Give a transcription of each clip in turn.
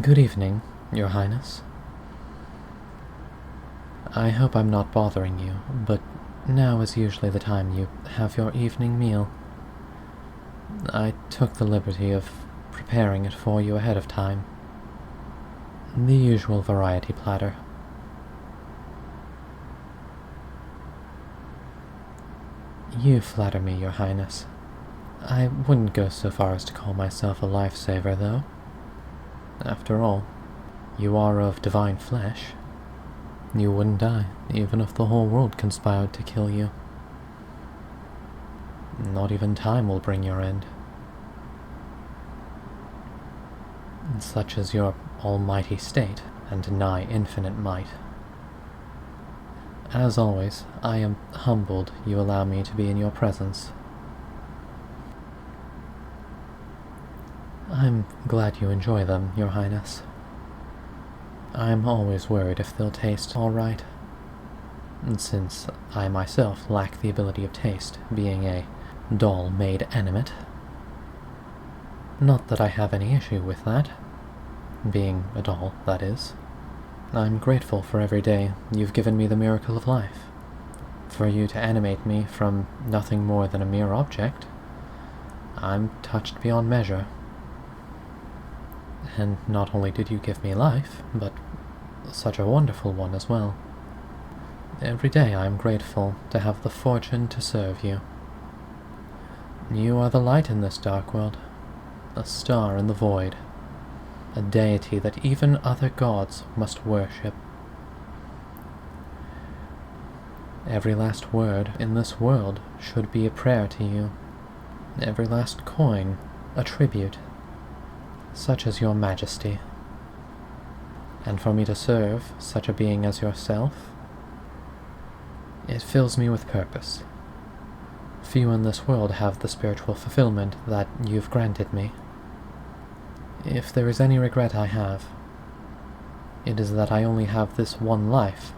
Good evening, Your Highness. I hope I'm not bothering you, but now is usually the time you have your evening meal. I took the liberty of preparing it for you ahead of time. The usual variety platter. You flatter me, Your Highness. I wouldn't go so far as to call myself a lifesaver, though. After all, you are of divine flesh. You wouldn't die, even if the whole world conspired to kill you. Not even time will bring your end. Such is your almighty state, and nigh infinite might. As always, I am humbled you allow me to be in your presence. I'm glad you enjoy them, Your Highness. I'm always worried if they'll taste all right, since I myself lack the ability of taste, being a doll-made animate. Not that I have any issue with that. Being a doll, that is. I'm grateful for every day you've given me the miracle of life. For you to animate me from nothing more than a mere object, I'm touched beyond measure. And not only did you give me life, but such a wonderful one as well. Every day I am grateful to have the fortune to serve you. You are the light in this dark world, a star in the void, a deity that even other gods must worship. Every last word in this world should be a prayer to you, every last coin a tribute, such as your majesty. And for me to serve such a being as yourself, it fills me with purpose. Few in this world have the spiritual fulfillment that you've granted me. If there is any regret I have, it is that I only have this one life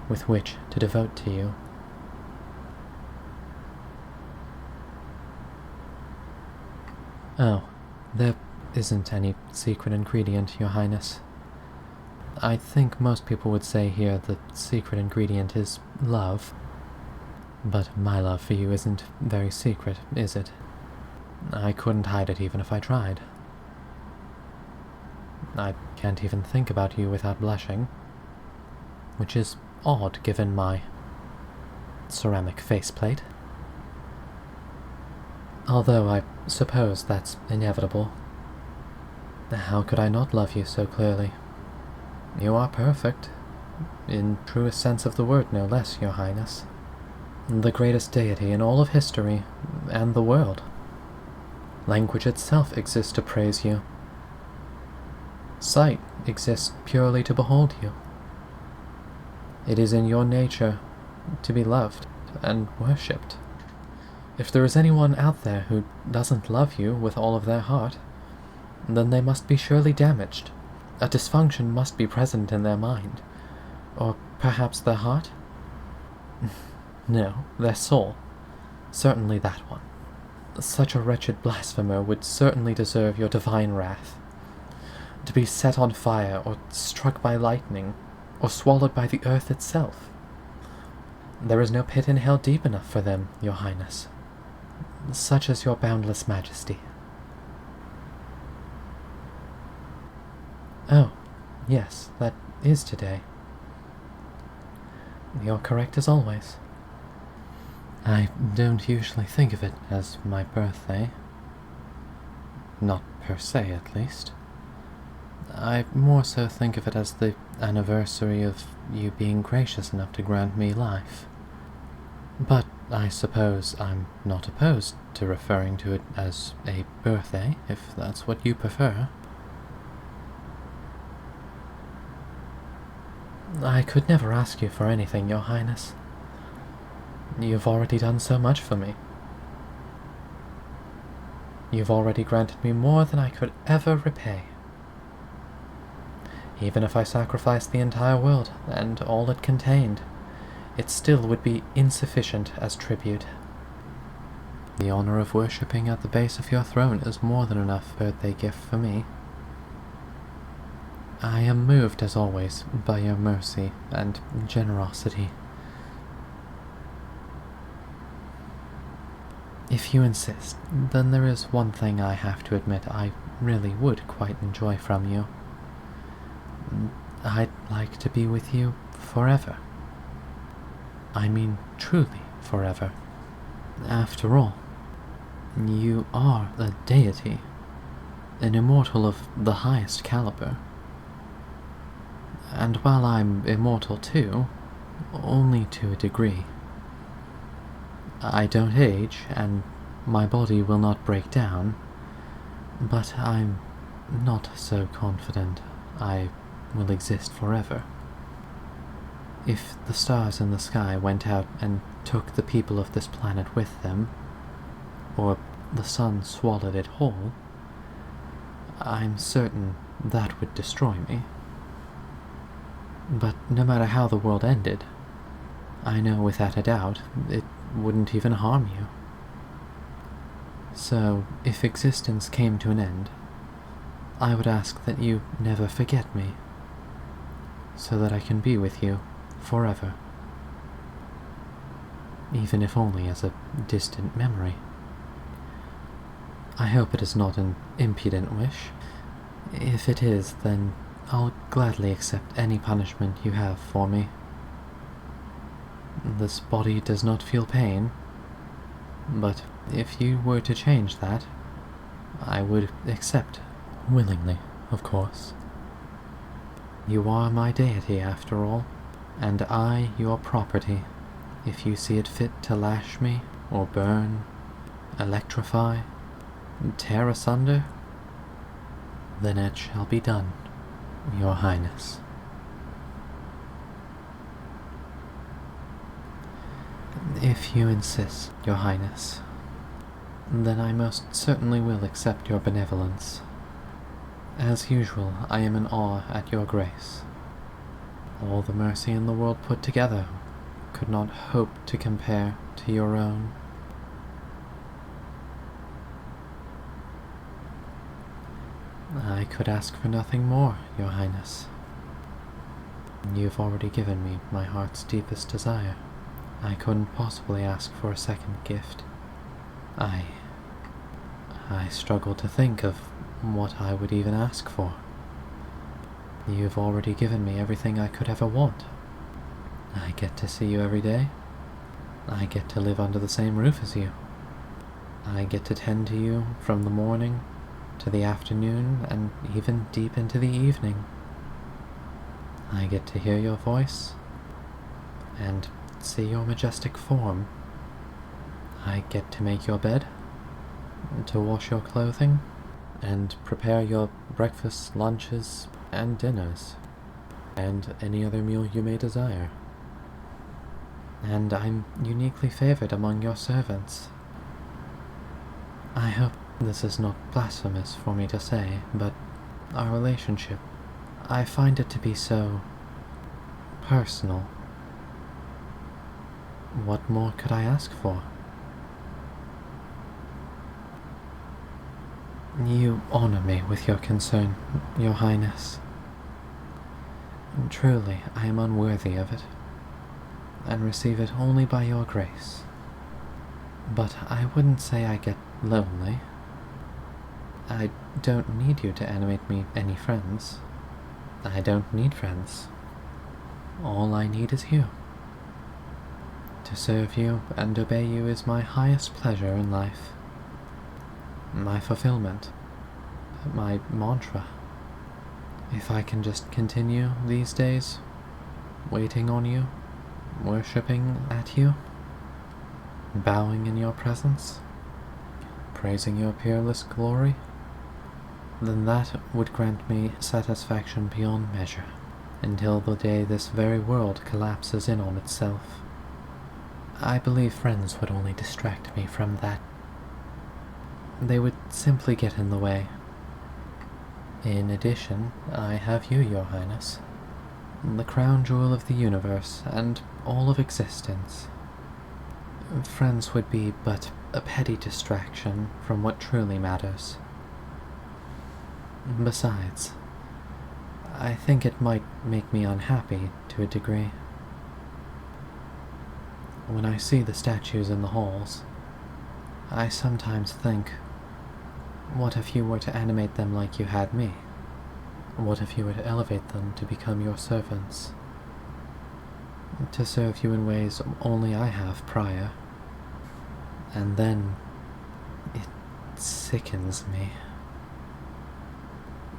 with which to devote to you. Oh, there isn't any secret ingredient, Your Highness. I think most people would say here the secret ingredient is love. But my love for you isn't very secret, is it? I couldn't hide it even if I tried. I can't even think about you without blushing, which is odd given my ceramic faceplate. Although I suppose that's inevitable. How could I not love you so clearly? You are perfect, in truest sense of the word no less, Your Highness. The greatest deity in all of history, and the world. Language itself exists to praise you. Sight exists purely to behold you. It is in your nature to be loved and worshipped. If there is anyone out there who doesn't love you with all of their heart, then they must be surely damaged. A dysfunction must be present in their mind. Or perhaps their heart? No, their soul. Certainly that one. Such a wretched blasphemer would certainly deserve your divine wrath. To be set on fire, or struck by lightning, or swallowed by the earth itself. There is no pit in hell deep enough for them, Your Highness. Such is your boundless majesty. Oh, yes, that is today. You're correct as always. I don't usually think of it as my birthday. Not per se, at least. I more so think of it as the anniversary of you being gracious enough to grant me life. But I suppose I'm not opposed to referring to it as a birthday, if that's what you prefer. I could never ask you for anything, Your Highness. You've already done so much for me. You've already granted me more than I could ever repay. Even if I sacrificed the entire world and all it contained, it still would be insufficient as tribute. The honor of worshipping at the base of your throne is more than enough birthday gift for me. I am moved, as always, by your mercy and generosity. If you insist, then there is one thing I have to admit I really would quite enjoy from you. I'd like to be with you forever. I mean, truly forever. After all, you are a deity, an immortal of the highest caliber. And while I'm immortal too, only to a degree. I don't age, and my body will not break down, but I'm not so confident I will exist forever. If the stars in the sky went out and took the people of this planet with them, or the sun swallowed it whole, I'm certain that would destroy me. But no matter how the world ended, I know without a doubt it wouldn't even harm you. So, if existence came to an end, I would ask that you never forget me, so that I can be with you forever, even if only as a distant memory. I hope it is not an impudent wish. If it is, then I'll gladly accept any punishment you have for me. This body does not feel pain, but if you were to change that, I would accept, willingly, of course. You are my deity, after all, and I your property. If you see it fit to lash me, or burn, electrify, tear asunder, then it shall be done, Your Highness. If you insist, Your Highness, then I most certainly will accept your benevolence. As usual, I am in awe at your grace. All the mercy in the world put together could not hope to compare to your own. I could ask for nothing more, Your Highness. You've already given me my heart's deepest desire. I couldn't possibly ask for a second gift. I struggle to think of what I would even ask for. You've already given me everything I could ever want. I get to see you every day. I get to live under the same roof as you. I get to tend to you from the morning to the afternoon and even deep into the evening. I get to hear your voice and see your majestic form. I get to make your bed, to wash your clothing, and prepare your breakfasts, lunches, and dinners, and any other meal you may desire. And I'm uniquely favored among your servants. I hope this is not blasphemous for me to say, but our relationship, I find it to be so personal. What more could I ask for? You honor me with your concern, Your Highness. Truly, I am unworthy of it, and receive it only by your grace. But I wouldn't say I get lonely. I don't need you to animate me any friends. I don't need friends. All I need is you. To serve you and obey you is my highest pleasure in life. My fulfillment. My mantra. If I can just continue these days, waiting on you, worshipping at you, bowing in your presence, praising your peerless glory, then that would grant me satisfaction beyond measure, until the day this very world collapses in on itself. I believe friends would only distract me from that. They would simply get in the way. In addition, I have you, Your Highness, the crown jewel of the universe and all of existence. Friends would be but a petty distraction from what truly matters. Besides, I think it might make me unhappy to a degree. When I see the statues in the halls, I sometimes think, what if you were to animate them like you had me? What if you were to elevate them to become your servants? To serve you in ways only I have prior. And then it sickens me.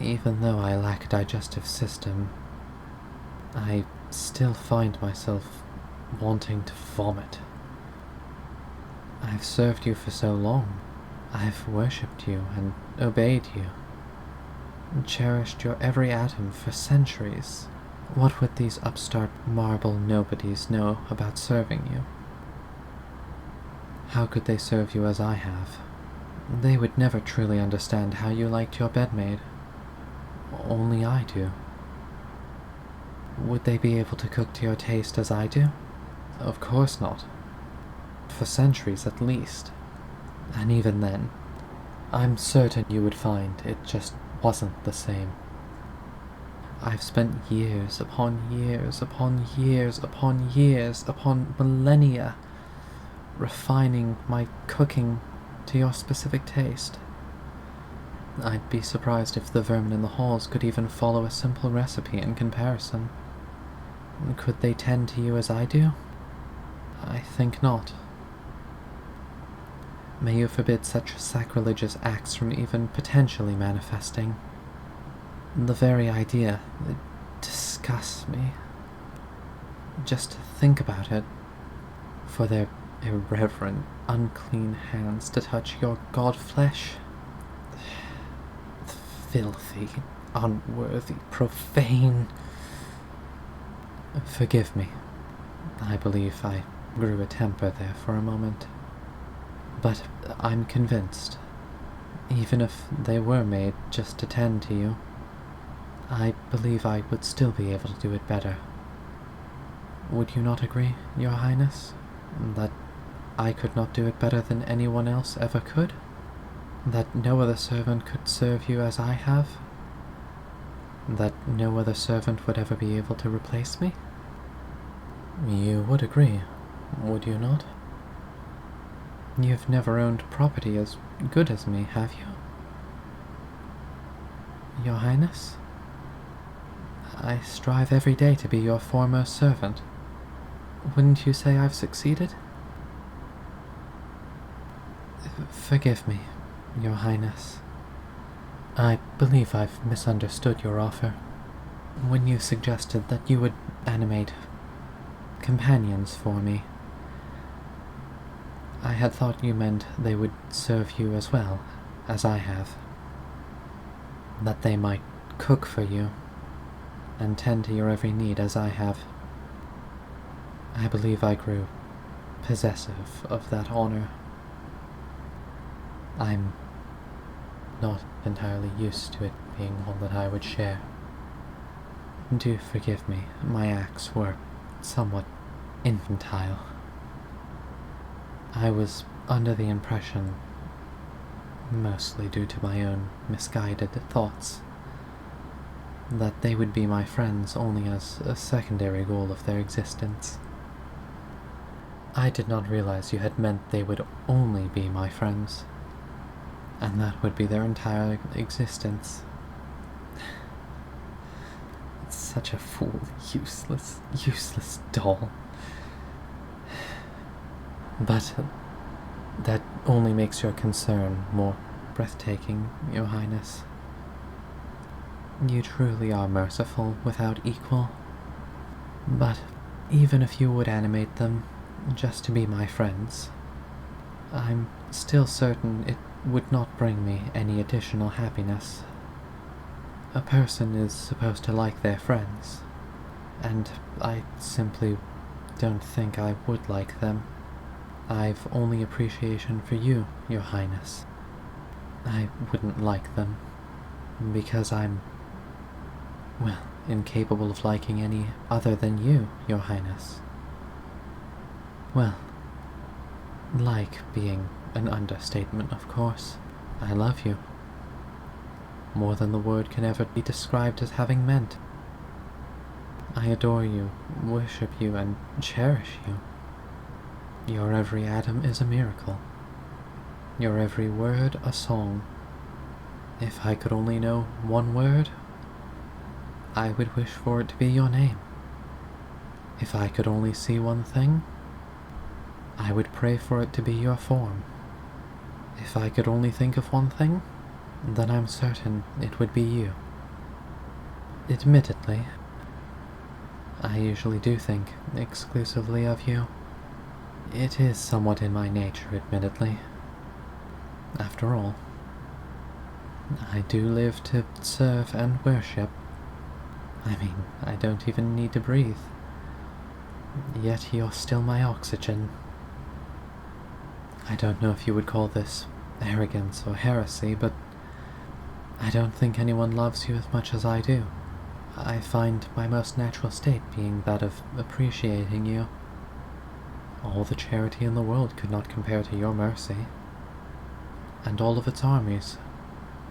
Even though I lack a digestive system, I still find myself wanting to vomit. I've served you for so long. I've worshipped you and obeyed you, and cherished your every atom for centuries. What would these upstart marble nobodies know about serving you? How could they serve you as I have? They would never truly understand how you liked your bed made. Only I do. Would they be able to cook to your taste as I do? Of course not. For centuries at least. And even then, I'm certain you would find it just wasn't the same. I've spent years upon years upon years upon years upon millennia refining my cooking to your specific taste. I'd be surprised if the vermin in the halls could even follow a simple recipe in comparison. Could they tend to you as I do? I think not. May you forbid such sacrilegious acts from even potentially manifesting. The very idea, it disgusts me. Just to think about it. For their irreverent, unclean hands to touch your god flesh. Filthy, unworthy, profane. Forgive me. I believe I grew a temper there for a moment. But I'm convinced, even if they were made just to tend to you, I believe I would still be able to do it better. Would you not agree, Your Highness, that I could not do it better than anyone else ever could? That no other servant could serve you as I have? That no other servant would ever be able to replace me? You would agree, would you not? You've never owned property as good as me, have you? Your Highness? I strive every day to be your foremost servant. Wouldn't you say I've succeeded? Forgive me, Your Highness. I believe I've misunderstood your offer. When you suggested that you would animate companions for me, I had thought you meant they would serve you as well as I have. That they might cook for you and tend to your every need as I have. I believe I grew possessive of that honor. I'm not entirely used to it being one that I would share. Do forgive me, my acts were somewhat infantile. I was under the impression, mostly due to my own misguided thoughts, that they would be my friends only as a secondary goal of their existence. I did not realize you had meant they would only be my friends, and that would be their entire existence. It's such a fool, useless doll. But that only makes your concern more breathtaking, Your Highness. You truly are merciful without equal. But even if you would animate them just to be my friends, I'm still certain it would not bring me any additional happiness. A person is supposed to like their friends, and I simply don't think I would like them. I've only appreciation for you, Your Highness. I wouldn't like them, because I'm, well, incapable of liking any other than you, Your Highness. Well, like being an understatement, of course. I love you. more than the word can ever be described as having meant. I adore you, worship you, and cherish you. Your every atom is a miracle. Your every word a song. If I could only know one word, I would wish for it to be your name. If I could only see one thing, I would pray for it to be your form. If I could only think of one thing, then I'm certain it would be you. Admittedly, I usually do think exclusively of you. It is somewhat in my nature, admittedly. After all, I do live to serve and worship. I mean, I don't even need to breathe. Yet you're still my oxygen. I don't know if you would call this arrogance or heresy, but I don't think anyone loves you as much as I do. I find my most natural state being that of appreciating you. All the charity in the world could not compare to your mercy, and all of its armies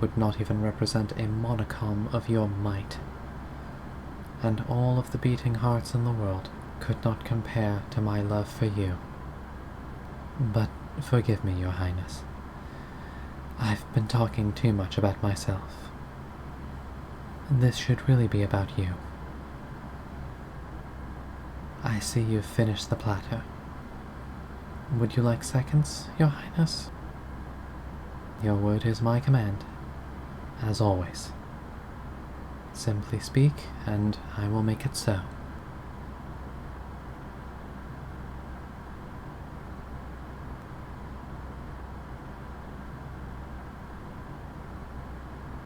would not even represent a monicum of your might, and all of the beating hearts in the world could not compare to my love for you. But forgive me, Your Highness. I've been talking too much about myself. This should really be about you. I see you've finished the platter. Would you like seconds, Your Highness? Your word is my command, as always. Simply speak, and I will make it so.